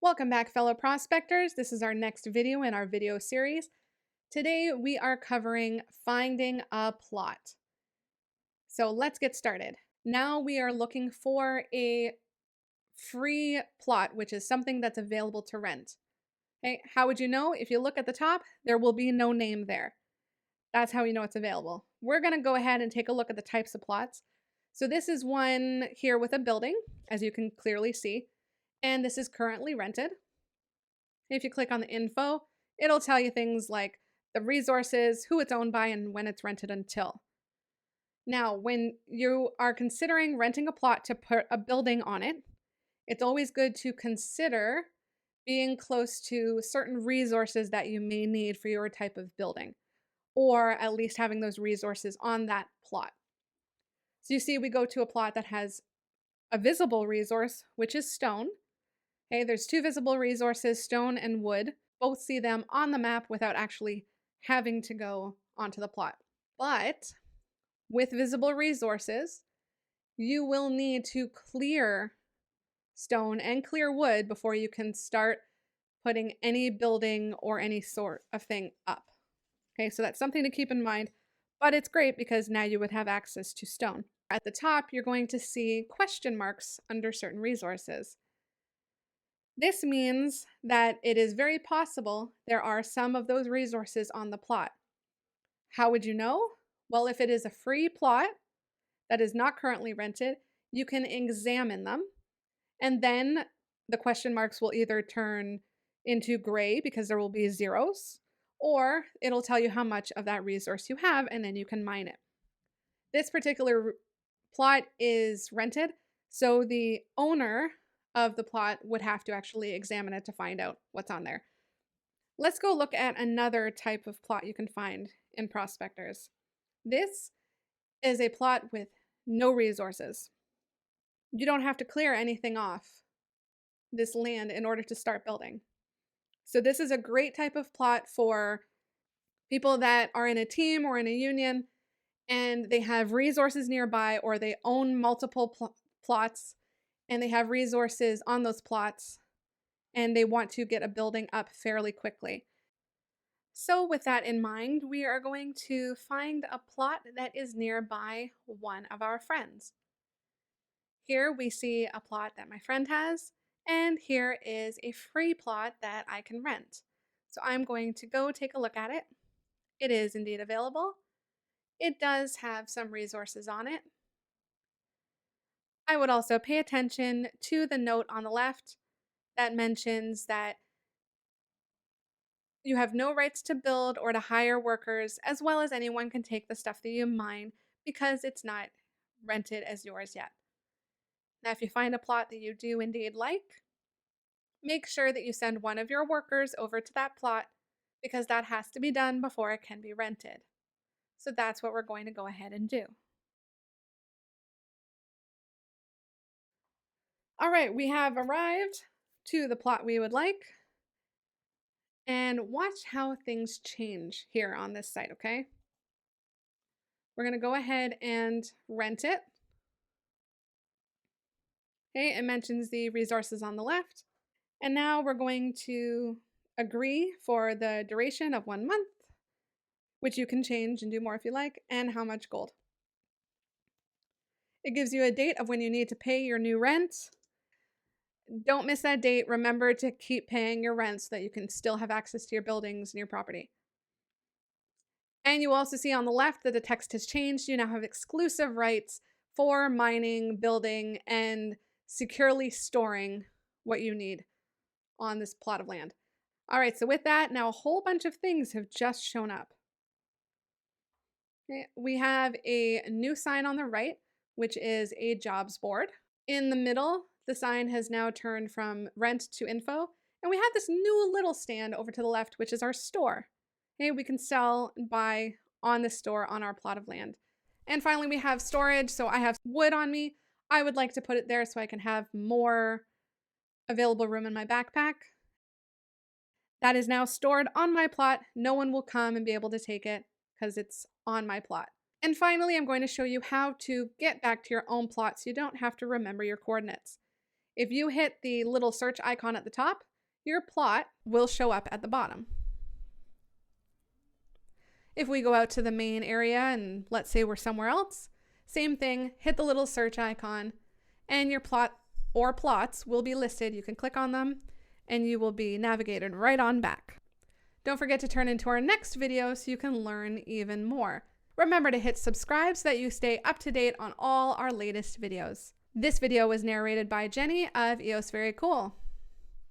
Welcome back, fellow prospectors. This is our next video in our video series. Today we are covering finding a plot. So let's get started. Now we are looking for a free plot, which is something that's available to rent. Okay, how would you know? If you look at the top, there will be no name there. That's how you know it's available. We're going to go ahead and take a look at the types of plots. So this is one here with a building, as you can clearly see, and this is currently rented. If you click on the info, it'll tell you things like the resources, who it's owned by, and when it's rented until. Now, when you are considering renting a plot to put a building on it, it's always good to consider being close to certain resources that you may need for your type of building, or at least having those resources on that plot. So you see, we go to a plot that has a visible resource, which is stone. Okay, there's two visible resources, stone and wood. Both see them on the map without actually having to go onto the plot. But with visible resources, you will need to clear stone and clear wood before you can start putting any building or any sort of thing up. Okay, so that's something to keep in mind, but it's great because now you would have access to stone. At the top, you're going to see question marks under certain resources. This means that it is very possible there are some of those resources on the plot. How would you know? Well, if it is a free plot that is not currently rented, you can examine them, and then the question marks will either turn into gray because there will be zeros, or it'll tell you how much of that resource you have, and then you can mine it. This particular plot is rented, so the owner of the plot would have to actually examine it to find out what's on there. Let's go look at another type of plot you can find in Prospectors. This is a plot with no resources. You don't have to clear anything off this land in order to start building. So this is a great type of plot for people that are in a team or in a union and they have resources nearby, or they own multiple plots and they have resources on those plots and they want to get a building up fairly quickly. So with that in mind, we are going to find a plot that is nearby one of our friends. Here we see a plot that my friend has, and here is a free plot that I can rent. So I'm going to go take a look at it. It is indeed available. It does have some resources on it. I would also pay attention to the note on the left that mentions that you have no rights to build or to hire workers, as well as anyone can take the stuff that you mine because it's not rented as yours yet. Now, if you find a plot that you do indeed like, make sure that you send one of your workers over to that plot because that has to be done before it can be rented. So that's what we're going to go ahead and do. All right, we have arrived to the plot we would like. And watch how things change here on this site, okay? We're going to go ahead and rent it. Okay, it mentions the resources on the left. And now we're going to agree for the duration of 1 month, which you can change and do more if you like, and how much gold. It gives you a date of when you need to pay your new rent. Don't miss that date. Remember to keep paying your rent so that you can still have access to your buildings and your property. And you also see on the left that the text has changed. You now have exclusive rights for mining, building, and securely storing what you need on this plot of land. All right, so with that, now a whole bunch of things have just shown up. Okay, we have a new sign on the right, which is a jobs board. In the middle, the sign has now turned from rent to info. And we have this new little stand over to the left, which is our store. Okay, we can sell and buy on the store on our plot of land. And finally, we have storage. So I have wood on me. I would like to put it there so I can have more available room in my backpack. That is now stored on my plot. No one will come and be able to take it because it's on my plot. And finally, I'm going to show you how to get back to your own plot so you don't have to remember your coordinates. If you hit the little search icon at the top, your plot will show up at the bottom. If we go out to the main area and let's say we're somewhere else, same thing, hit the little search icon and your plot or plots will be listed. You can click on them and you will be navigated right on back. Don't forget to turn into our next video so you can learn even more. Remember to hit subscribe so that you stay up to date on all our latest videos. This video was narrated by Jenny of EOS Very Cool.